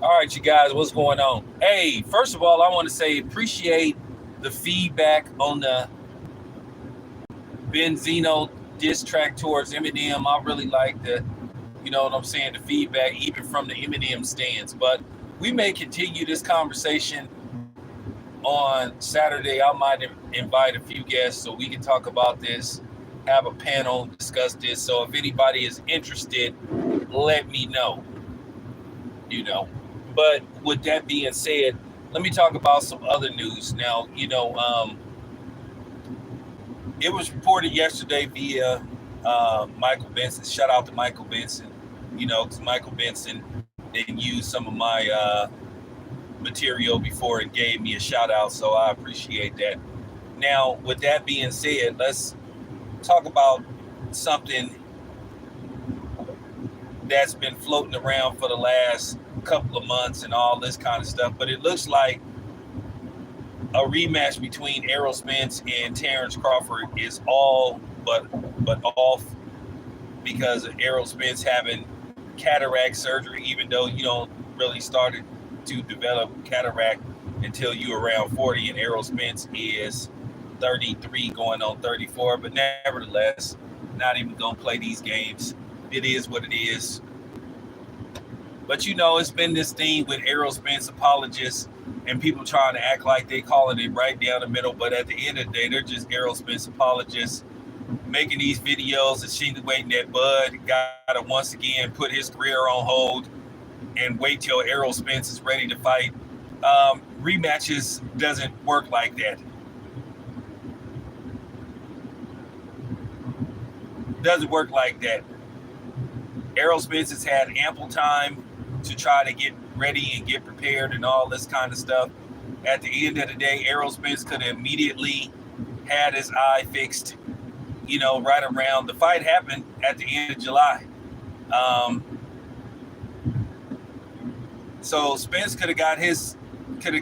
All right, you guys, what's going on? Hey, first of all, I want to say appreciate the feedback on the Benzino diss track towards Eminem. I really like the, you know what I'm saying, the feedback, even from the Eminem stands. But we may continue this conversation on Saturday. I might invite a few guests so we can talk about this, have a panel, discuss this. So if anybody is interested, let me know, you know. But with that being said, let me talk about some other news. Now, it was reported yesterday via Michael Benson. Shout out to Michael Benson, because Michael Benson didn't use some of my material before and gave me a shout out. So I appreciate that. Now, with that being said, let's talk about something that's been floating around for the last couple of months and all this kind of stuff. But it looks like a rematch between Errol Spence and Terrence Crawford is all but off because of Errol Spence having cataract surgery, even though you don't really started to develop cataract until you around 40, and Errol Spence is 33 going on 34. But nevertheless, not even gonna play these games. It is what it is. But it's been this thing with Errol Spence apologists and people trying to act like they calling it right down the middle. But at the end of the day, they're just Errol Spence apologists making these videos, insinuating that Bud got to once again put his career on hold and wait till Errol Spence is ready to fight. Rematches doesn't work like that. Doesn't work like that. Errol Spence has had ample time to try to get ready and get prepared and all this kind of stuff. At the end of the day, Errol Spence could have immediately had his eye fixed, right around the fight happened at the end of July. So Spence could have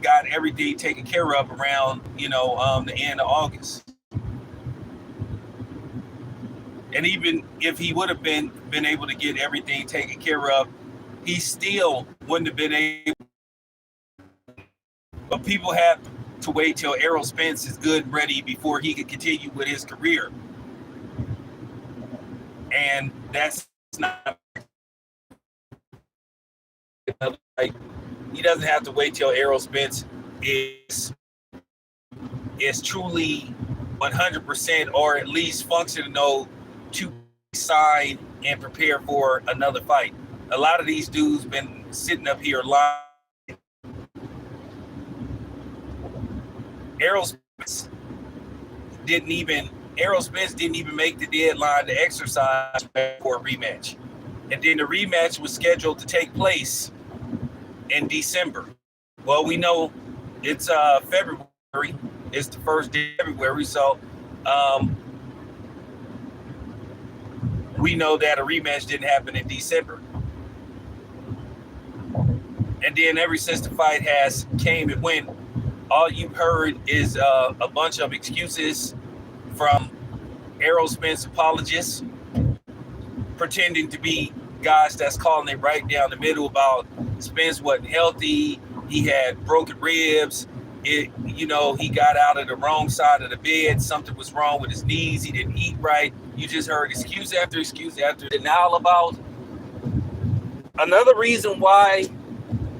got everything taken care of around, the end of August. And even if he would have been able to get everything taken care of, he still wouldn't have been able. But people have to wait till Errol Spence is good and ready before he can continue with his career. And that's not like he doesn't have to wait till Errol Spence is truly 100% or at least functional to sign and prepare for another fight. A lot of these dudes been sitting up here lying. Errol Spence didn't even make the deadline to exercise for a rematch. And then the rematch was scheduled to take place in December. Well, we know it's February. It's the first day of February, so we know that a rematch didn't happen in December. And then ever since the fight has came and went, all you've heard is a bunch of excuses from Errol Spence apologists, pretending to be guys that's calling it right down the middle about Spence wasn't healthy. He had broken ribs. He got out of the wrong side of the bed. Something was wrong with his knees. He didn't eat right. You just heard excuse after excuse after denial about. Another reason why,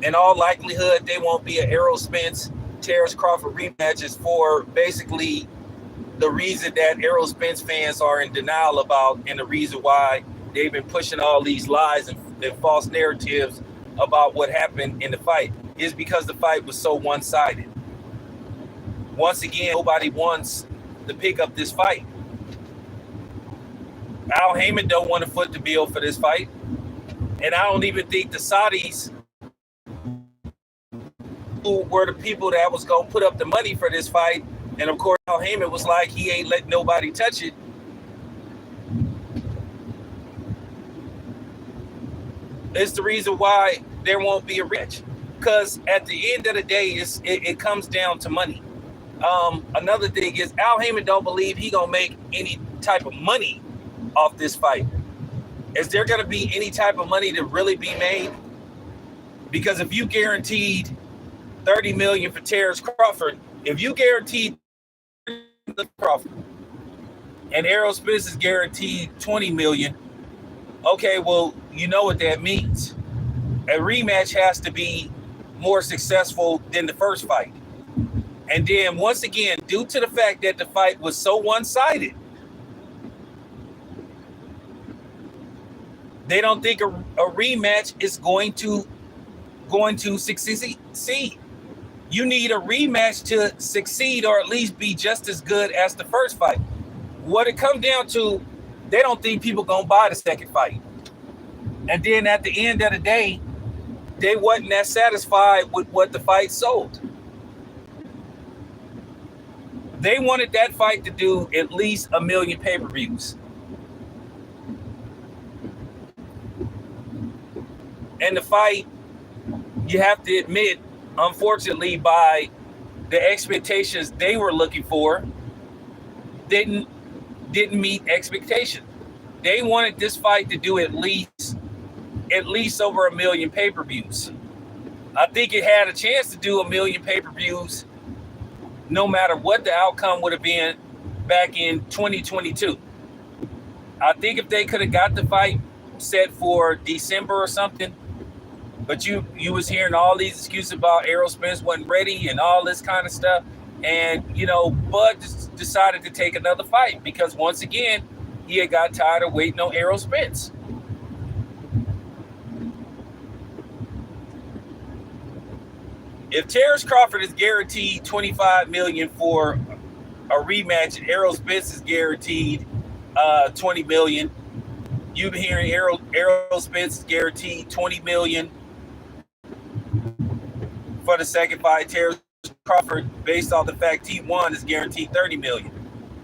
in all likelihood, they won't be an Errol Spence Terrence Crawford rematch is for basically the reason that Errol Spence fans are in denial about, and the reason why they've been pushing all these lies and false narratives about what happened in the fight is because the fight was so one-sided. Once again, nobody wants to pick up this fight. Al Heyman don't want to foot the bill for this fight. And I don't even think the Saudis, who were the people that was going to put up the money for this fight, and of course Al Heyman was like, he ain't letting nobody touch it. It's the reason why there won't be a rematch. Because at the end of the day, it comes down to money. Another thing is Al Heyman don't believe he gonna make any type of money off this fight. Is there gonna be any type of money to really be made? Because if you guaranteed 30 million for Terrence Crawford, if you guaranteed Crawford and Errol Spence is guaranteed 20 million, okay, well, you know what that means. A rematch has to be more successful than the first fight. And then once again, due to the fact that the fight was so one-sided, they don't think a rematch is going to succeed. You need a rematch to succeed, or at least be just as good as the first fight. What it comes down to, they don't think people gonna buy the second fight. And then at the end of the day, they wasn't that satisfied with what the fight sold. They wanted that fight to do at least 1 million pay-per-views. And the fight, you have to admit, unfortunately, by the expectations they were looking for, didn't meet expectations. They wanted this fight to do at least over 1 million pay-per-views. I think it had a chance to do 1 million pay-per-views no matter what the outcome would have been back in 2022. I think if they could have got the fight set for December or something, but you was hearing all these excuses about Errol Spence wasn't ready and all this kind of stuff. And, Bud decided to take another fight because, once again, he had got tired of waiting on Errol Spence. If Terrence Crawford is guaranteed 25 million for a rematch and Errol Spence is guaranteed 20 million, you've been hearing Errol Spence is guaranteed 20 million for the second fight. Terrence Crawford, based on the fact he won, is guaranteed 30 million.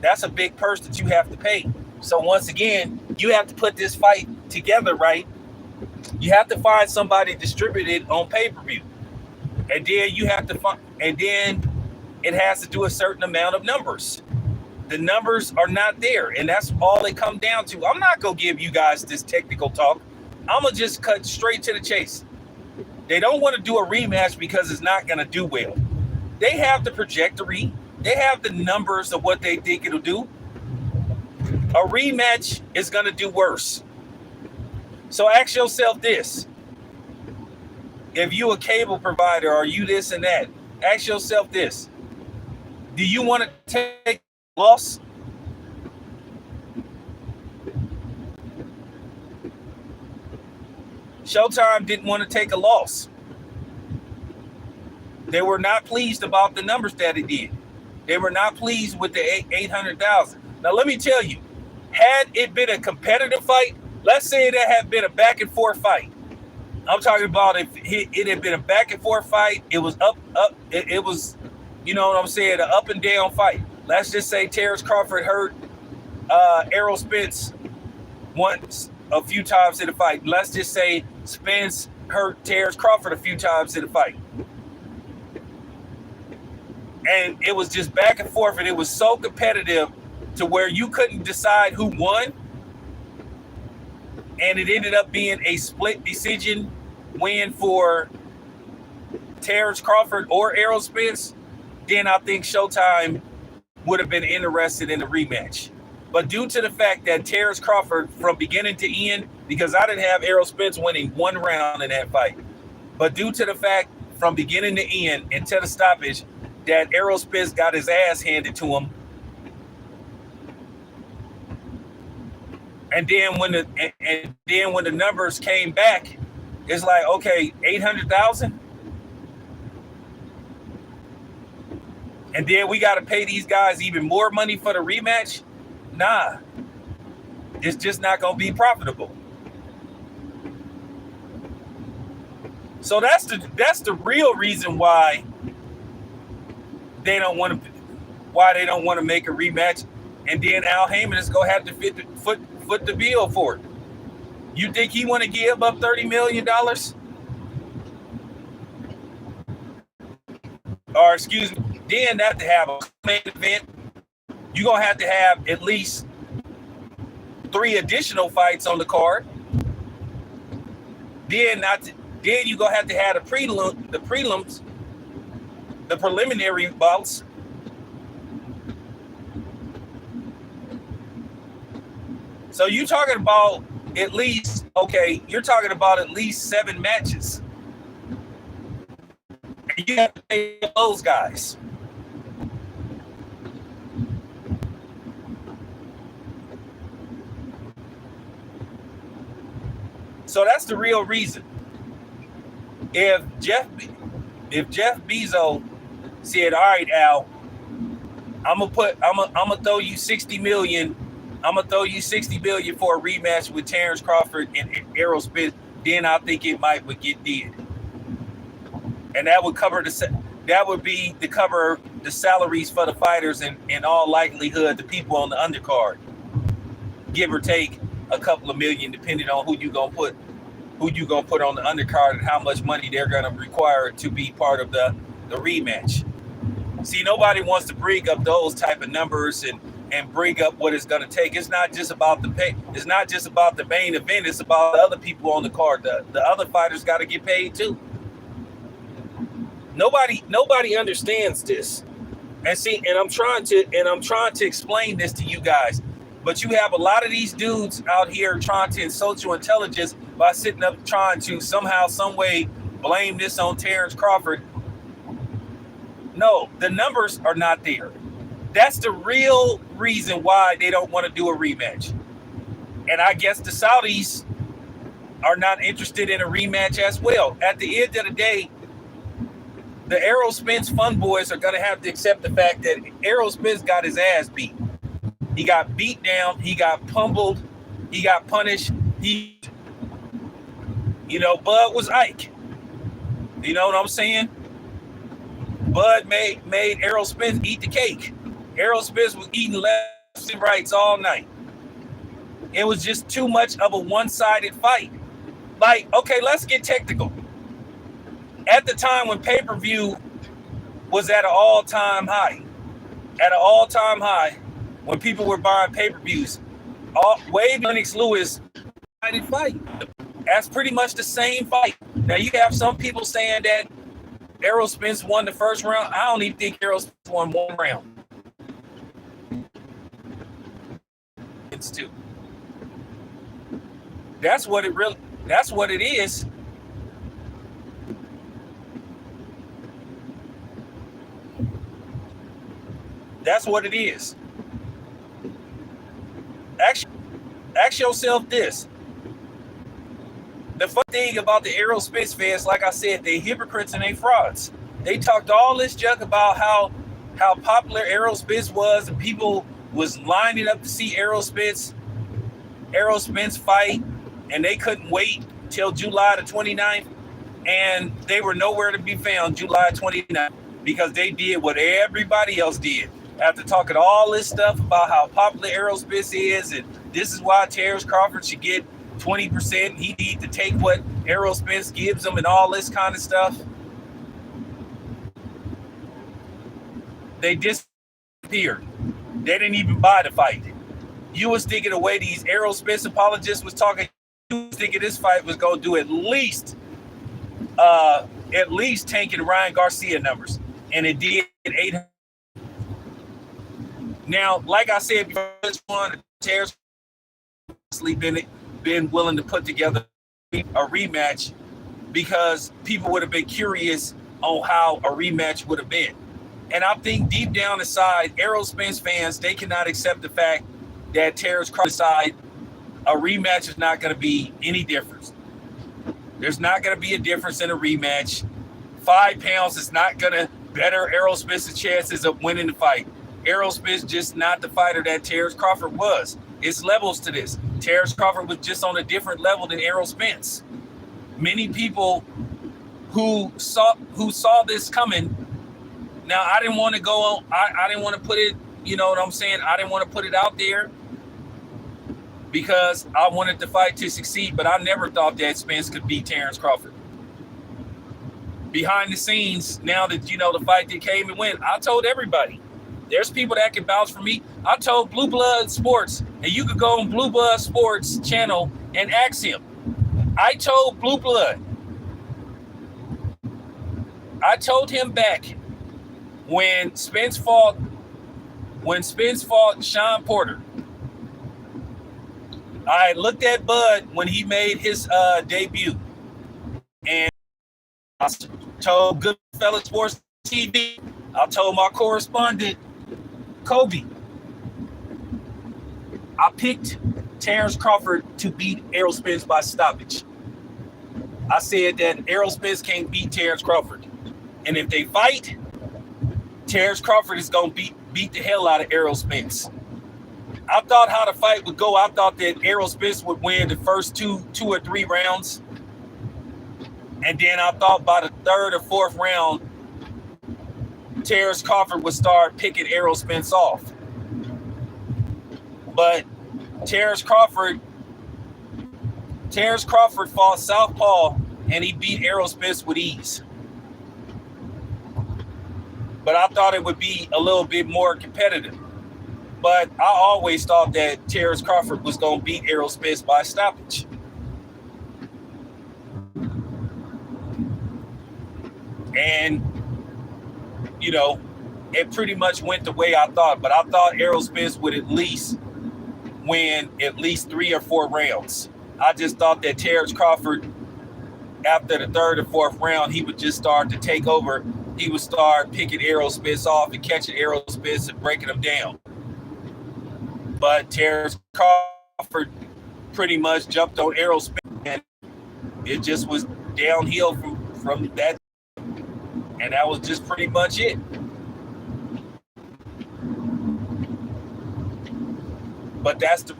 That's a big purse that you have to pay. So once again, you have to put this fight together, right? You have to find somebody to distribute it on pay-per-view. And then you have to find, and then it has to do a certain amount of numbers. The numbers are not there, and that's all it comes down to. I'm not gonna give you guys this technical talk. I'm gonna just cut straight to the chase. They don't want to do a rematch because it's not gonna do well. They have the trajectory. They have the numbers of what they think it'll do. A rematch is gonna do worse. So ask yourself this. If you a cable provider or you this and that, ask yourself this. Do you want to take a loss? Showtime didn't want to take a loss. They were not pleased about the numbers that it did. They were not pleased with the 800,000. Now, let me tell you, had it been a competitive fight, let's say that had been a back and forth fight. I'm talking about if it had been a back and forth fight, it was up. It was, you know what I'm saying, an up and down fight. Let's just say Terrence Crawford hurt Errol Spence once, a few times in the fight. Let's just say Spence hurt Terrence Crawford a few times in the fight. And it was just back and forth, and it was so competitive to where you couldn't decide who won. And it ended up being a split decision win for Terrence Crawford or Errol Spence. Then I think Showtime would have been interested in the rematch. But due to the fact that Terrence Crawford, from beginning to end, because I didn't have Errol Spence winning one round in that fight, but due to the fact from beginning to end and to the stoppage that Errol Spence got his ass handed to him. And then when the numbers came back, it's like, okay, 800,000, and then we got to pay these guys even more money for the rematch. Nah, it's just not gonna be profitable. So that's the real reason why they don't want to make a rematch, and then Al Heyman is gonna have to foot the bill for it. You think he want to give up $30 million? Or excuse me, then have to have a main event. You're gonna have to have at least 3 additional fights on the card. Then Then you gonna have to have the preliminary bouts. So you're talking about at least, okay, you're talking about at least 7 matches. And you have to pay those guys. So that's the real reason. If Jeff Bezos said, "All right, Al, I'm gonna throw you 60 million. I'm gonna throw you 60 million for a rematch with Terrence Crawford and Errol Spence," then I think it might would get did, and that would cover cover the salaries for the fighters, and in all likelihood the people on the undercard, give or take a couple of million, depending on who you gonna put on the undercard and how much money they're gonna require to be part of the rematch. See, nobody wants to bring up those type of numbers and bring up what it's gonna take. It's not just about the pay. It's not just about the main event. It's about the other people on the card. The other fighters got to get paid too. Nobody understands this. And see, and I'm trying to explain this to you guys. But you have a lot of these dudes out here trying to insult your intelligence by sitting up trying to somehow, some way blame this on Terrence Crawford. No, the numbers are not there. That's the real reason why they don't want to do a rematch. And I guess the Saudis are not interested in a rematch as well. At the end of the day, the Errol Spence fun boys are going to have to accept the fact that Errol Spence got his ass beat. He got beat down. He got pummeled. He got punished. Bud was Ike. You know what I'm saying? Bud made Errol Spence eat the cake. Errol Spence was eating lefts and rights all night. It was just too much of a one-sided fight. Like, okay, let's get technical. At the time when pay-per-view was at an all-time high, when people were buying pay-per-views, Wade Lennox Lewis fight. That's pretty much the same fight. Now you have some people saying that Errol Spence won the first round. I don't even think Errol Spence won one round. It's two. That's what it is. That's what it is. Ask yourself this. The fun thing about the Errol Spence fans, like I said, they hypocrites and they frauds. They talked all this junk about how popular Errol Spence was, and people was lining up to see Errol Spence fight, and they couldn't wait till July the 29th, and they were nowhere to be found July 29th because they did what everybody else did. After talking all this stuff about how popular Errol Spence is, and this is why Terrence Crawford should get 20%, he need to take what Errol Spence gives him and all this kind of stuff. They disappeared. They didn't even buy the fight. You was thinking the way these Errol Spence apologists was talking, you was thinking this fight was going to do at least tanking Ryan Garcia numbers. And it did 800. Now, like I said before, this one, Terrence been willing to put together a rematch because people would have been curious on how a rematch would have been. And I think deep down inside, Errol Spence fans, they cannot accept the fact that Terrence Crawford side, a rematch is not going to be any difference. There's not going to be a difference in a rematch. 5 pounds is not going to better Errol Spence's chances of winning the fight. Errol Spence just not the fighter that Terrence Crawford was. It's levels to this. Terrence Crawford was just on a different level than Errol Spence. Many people who saw this coming. Now, I didn't want to go on. I didn't want to put it, you know what I'm saying? I didn't want to put it out there because I wanted the fight to succeed, but I never thought that Spence could beat Terrence Crawford. Behind the scenes, now that, the fight that came and went, I told everybody. There's people that can vouch for me. I told Blue Blood Sports, and you could go on Blue Blood Sports channel and ask him. I told Blue Blood I told him back when Spence fought Sean Porter. I looked at Bud when he made his debut, and I told Goodfellas Sports TV, I told my correspondent Kobe, I picked Terrence Crawford to beat Errol Spence by stoppage. I said that Errol Spence can't beat Terrence Crawford, and if they fight, Terrence Crawford is gonna beat the hell out of Errol Spence. I thought how the fight would go. I thought that Errol Spence would win the first two or three rounds. And then I thought by the third or fourth round, Terrence Crawford would start picking Errol Spence off. But Terrence Crawford fought southpaw and he beat Errol Spence with ease. But I thought it would be a little bit more competitive. But I always thought that Terrence Crawford was going to beat Errol Spence by stoppage. And, you know, it pretty much went the way I thought. But I thought Errol Spence would at least win at least 3 or 4 rounds. I just thought that Terrence Crawford, after the third or fourth round, he would just start to take over. He would start picking Errol Spence off and catching Errol Spence and breaking him down. But Terrence Crawford pretty much jumped on Errol Spence, and it just was downhill from that, and that was just pretty much it. But that's the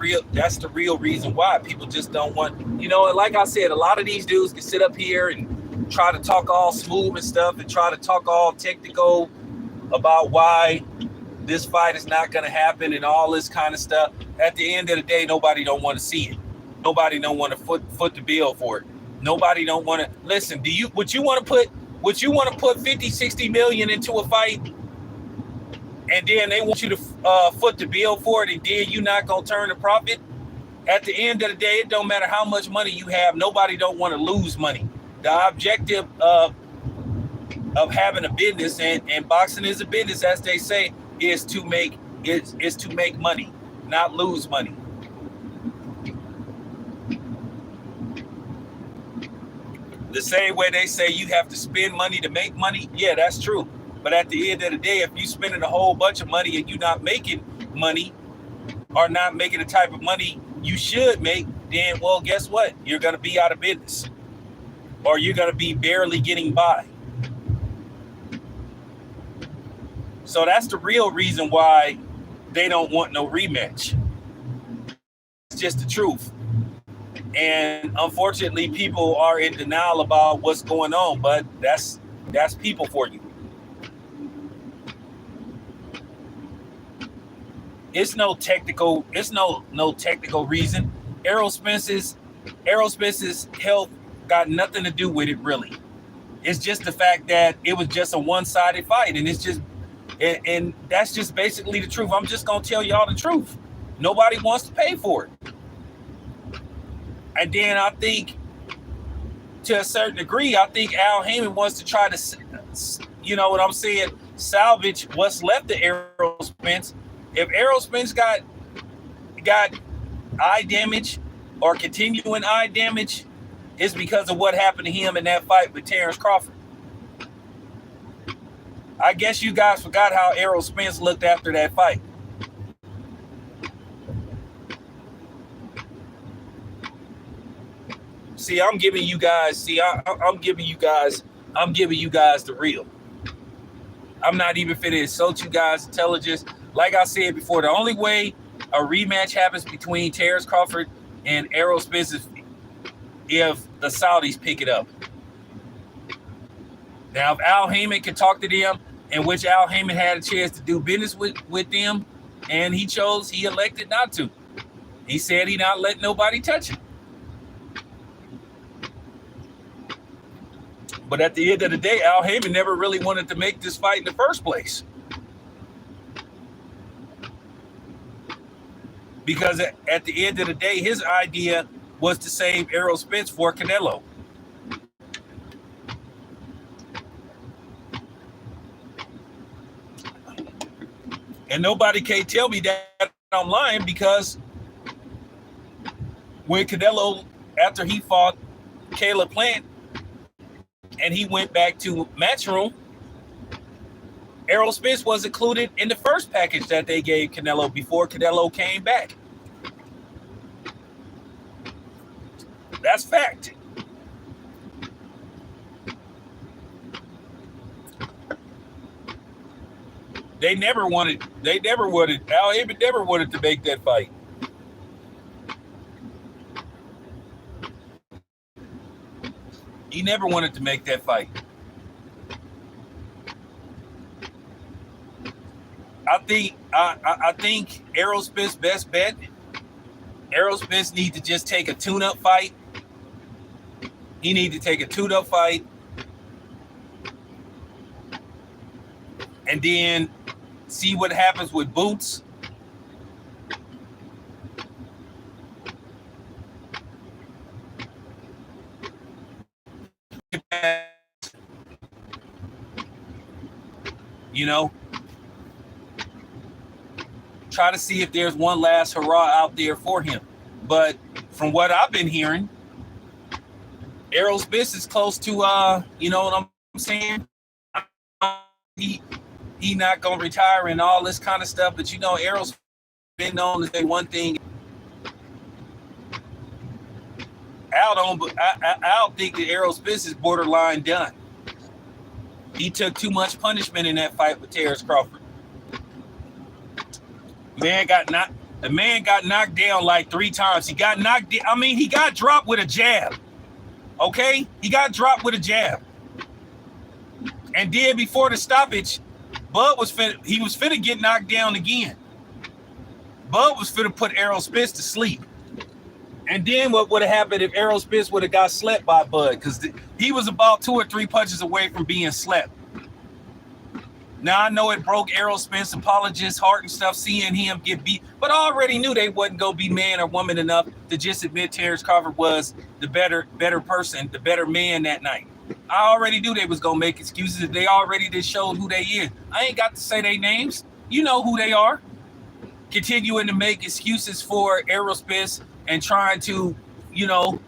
real reason why people just don't want, you know, like I said, a lot of these dudes can sit up here and try to talk all smooth and stuff and try to talk all technical about why this fight is not going to happen and all this kind of stuff. At the end of the day, nobody don't want to see it. Nobody don't want to foot the bill for it. Nobody don't want to listen. Would you want to put 50, 60 million into a fight, and then they want you to foot the bill for it, and then you not going to turn a profit? At the end of the day, it don't matter how much money you have. Nobody don't want to lose money. The objective of having a business, and boxing is a business, as they say, is to make money, not lose money. The same way they say you have to spend money to make money. Yeah, that's true. But at the end of the day, if you're spending a whole bunch of money and you're not making money, or not making the type of money you should make, then, well, guess what? You're going to be out of business, or you're going to be barely getting by. So that's the real reason why they don't want no rematch. It's just the truth. And unfortunately, people are in denial about what's going on, but that's people for you. It's no technical reason. Errol Spence's health got nothing to do with it, really. It's just the fact that it was just a one-sided fight, and it's just, and that's just basically the truth. I'm just gonna tell y'all the truth. Nobody wants to pay for it. And then I think, to a certain degree, I think Al Heyman wants to try to, you know what I'm saying, salvage what's left of Errol Spence. If Errol Spence got eye damage or continuing eye damage, it's because of what happened to him in that fight with Terrence Crawford. I guess you guys forgot how Errol Spence looked after that fight. See, I'm giving you guys the real. I'm not even finna insult you guys' intelligence. Like I said before, the only way a rematch happens between Terrence Crawford and Errol Spence is if the Saudis pick it up. Now, if Al Heyman can talk to them, in which Al Heyman had a chance to do business with them, and he elected not to. He said he not letting nobody touch him. But at the end of the day, Al Heyman never really wanted to make this fight in the first place. Because at the end of the day, his idea was to save Errol Spence for Canelo. And nobody can tell me that I'm lying, because when Canelo, after he fought Caleb Plant and he went back to Matchroom, Errol Spence was included in the first package that they gave Canelo before Canelo came back. That's fact. Al Heyman never wanted to make that fight. He never wanted to make that fight. I think Errol Spence's best bet. Errol Spence need to just take a tune-up fight. He need to take a tune-up fight, and then see what happens with Boots. You know, try to see if there's one last hurrah out there for him. But from what I've been hearing, Errol Spence is close to, you know what I'm saying? He not gonna retire and all this kind of stuff. But you know, Errol's been known to say one thing. I don't think that Errol Spence is borderline done. He took too much punishment in that fight with Terrence Crawford. The man got knocked down like 3 times. He got knocked down. I mean, he got dropped with a jab. Okay? He got dropped with a jab. And then before the stoppage, Bud was finna get knocked down again. Bud was finna put Errol Spence to sleep. And then what would have happened if Errol Spence would have got slept by Bud? Because he was about 2 or 3 punches away from being slept. Now, I know it broke Errol Spence apologist's heart and stuff, seeing him get beat, but I already knew they wasn't going to be man or woman enough to just admit Terrence Crawford was the better person, the better man that night. I already knew they was going to make excuses. They already just showed who they is. I ain't got to say their names. You know who they are. Continuing to make excuses for Errol Spence and trying to, you know,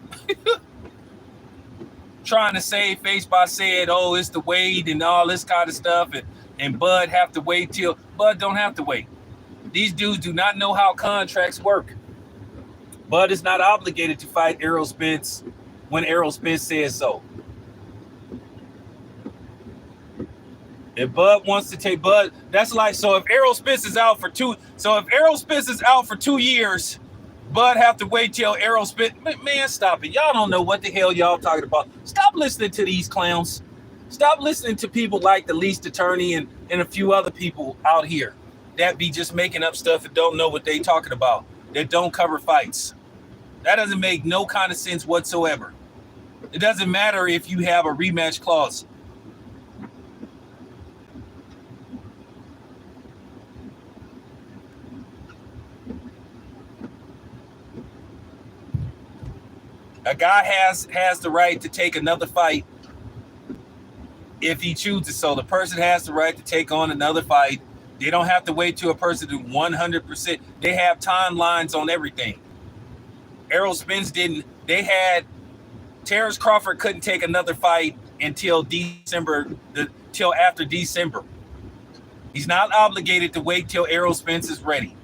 trying to save face by saying, oh, it's the Wade and all this kind of stuff. And Bud have to wait till Bud don't have to wait. These dudes do not know how contracts work. Bud is not obligated to fight Errol Spence when Errol Spence says so. If Bud wants to take Bud, that's like, so if Errol Spence is out for 2 years, Bud have to wait till Errol Spence. Man, stop it. Y'all don't know what the hell y'all talking about. Stop listening to these clowns. Stop listening to people like the least attorney and a few other people out here that be just making up stuff and don't know what they talking about, that don't cover fights. That doesn't make no kind of sense whatsoever. It doesn't matter if you have a rematch clause. A guy has the right to take another fight if he chooses so. The person has the right to take on another fight. They don't have to wait till a person to 100%. They have timelines on everything. Errol Spence didn't. They had Terrence Crawford couldn't take another fight until till after December. He's not obligated to wait till Errol Spence is ready.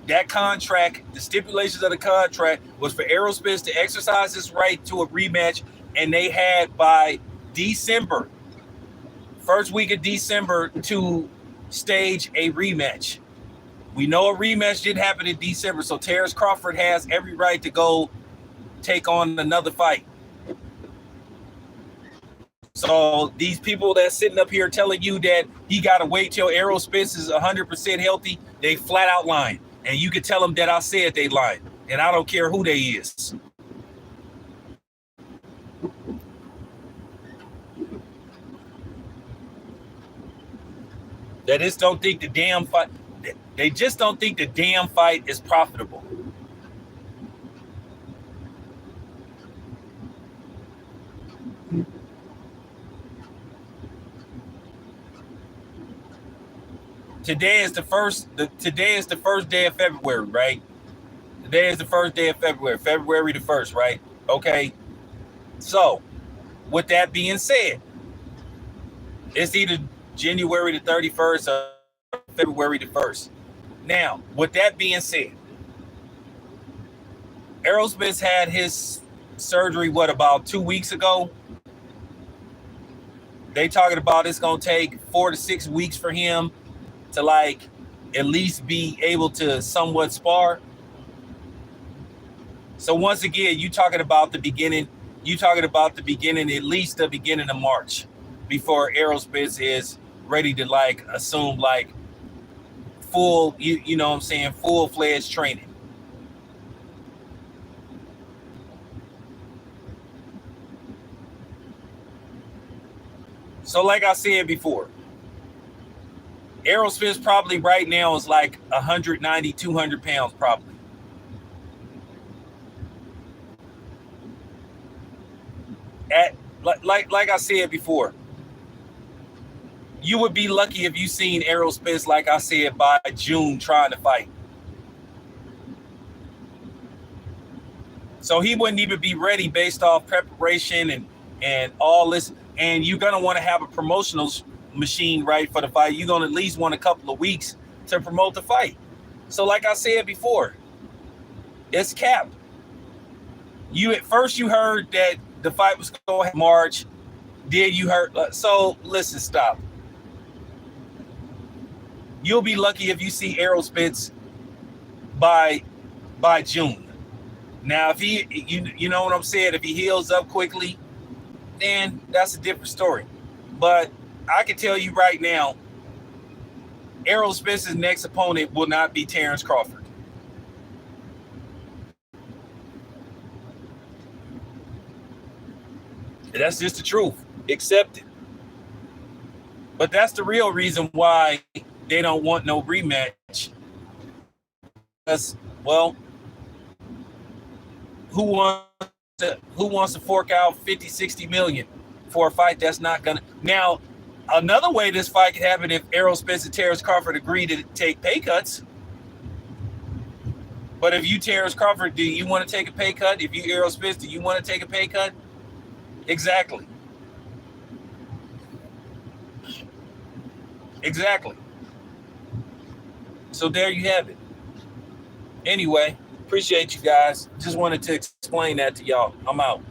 That contract, the stipulations of the contract was for Errol Spence to exercise his right to a rematch, and they had by December, first week of December, to stage a rematch. We know a rematch did happen in December, so Terrence Crawford has every right to go take on another fight. So these people that's sitting up here telling you that he got to wait till Errol Spence is 100% healthy, they flat out lying. And you can tell them that I said they lied. And I don't care who they is. They just don't think the damn fight. They just don't think the damn fight is profitable. Today is the first day of February, right? Today is the first day of February, February the 1st, right? Okay. So, with that being said, it's either January the 31st or February the 1st. Now, with that being said, Errol Spence had his surgery, about 2 weeks ago? They talking about it's going to take 4 to 6 weeks for him to at least be able to somewhat spar. So once again, you talking about the beginning, at least the beginning of March before Errol Spence is ready to assume full, you know what I'm saying, full-fledged training. So like I said before, Errol Spence probably right now is 190, 200 pounds probably. Like I said before, you would be lucky if you seen Errol Spence, like I said, by June trying to fight. So he wouldn't even be ready based off preparation and all this. And you're going to want to have a promotional machine, right, for the fight. You're going to at least want a couple of weeks to promote the fight. So like I said before, it's capped. At first you heard that the fight was going to March. Then you heard, so listen, stop. You'll be lucky if you see Errol Spence by June. Now, if he, you know what I'm saying, if he heals up quickly, then that's a different story. But I can tell you right now, Errol Spence's next opponent will not be Terrence Crawford. That's just the truth. Accept it. But that's the real reason why they don't want no rematch. Because, well, who wants to fork out 50, 60 million for a fight that's not gonna? Now, another way this fight could happen if Errol Spence and Terrence Crawford agree to take pay cuts. But if you Terrence Crawford, do you want to take a pay cut? If you Errol Spence, do you want to take a pay cut? Exactly. So there you have it. Anyway, appreciate you guys. Just wanted to explain that to y'all. I'm out.